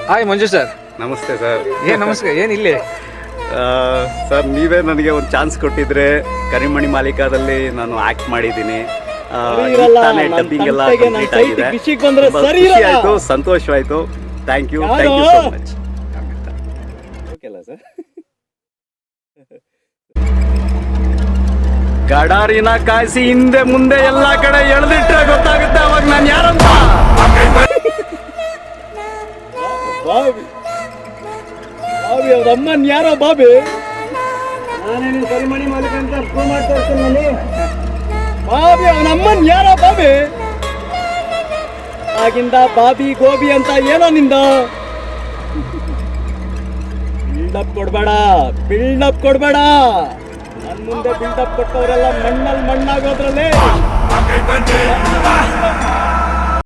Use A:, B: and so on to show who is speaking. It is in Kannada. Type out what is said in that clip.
A: ಹಾಯ್ ಮಂಜು ಸರ್.
B: ನಮಸ್ತೆ ಸರ್.
A: ನಮಸ್ಕಾರ. ಏನು ಇಲ್ಲಿ
B: ಸರ್ ನೀವೇ ನನಗೆ ಒಂದು ಚಾನ್ಸ್ ಕೊಟ್ಟಿದ್ರೆ ಕರಿಮಣಿ ಮಾಲೀಕದಲ್ಲಿ ನಾನು ಆ್ಯಕ್ಟ್ ಮಾಡಿದ್ದೀನಿ. ತಾನೇ ಡಬ್ಬಿಂಗ್ ಎಲ್ಲ ಕಂಪ್ಲೀಟ್ ಆಗಿದೆ. ಖುಷಿ ಆಯಿತು, ಸಂತೋಷವಾಯಿತು. Thank you so much. Okay ಅಲ್ಲ ಸರ್? ಗಡಾರಿನ ಕಾಯಿಸಿ ಹಿಂದೆ ಮುಂದೆ ಎಲ್ಲ ಕಡೆ ಎಳೆದಿಟ್ರೆ ಗೊತ್ತಾಗುತ್ತೆ ಅವಾಗ ನಾನು ಯಾರಂತ.
C: ಬಾಬಿ ಅವ್ರ ಅಮ್ಮನ್ ಯಾರೋ ಬಾಬಿ, ನಾನೇನು ಕರಿಮಣಿ ಮಾಲೀಕ ಅಂತ ಪ್ರೂವ್ ಮಾಡ್ತಾ ಇರ್ತೀನಿ ನಾನು. ಬಾಬಿ ಅವನ ಅಮ್ಮನ್ ಯಾರೋ ಬಾಬಿ, ಆಗಿಂದ ಬಾಬಿ ಗೋಬಿ ಅಂತ ಏನೋ ನಿಂದ. ಬಿಲ್ಡಪ್ ಕೊಡ್ಬೇಡ, ಬಿಲ್ಡಪ್ ಕೊಡ್ಬೇಡ. ನನ್ ಮುಂದೆ ಬಿಲ್ಡಪ್ ಕೊಟ್ಟವರೆಲ್ಲ ಮಣ್ಣಲ್ಲಿ ಮಣ್ಣಾಗೋದ್ರಲ್ಲಿ.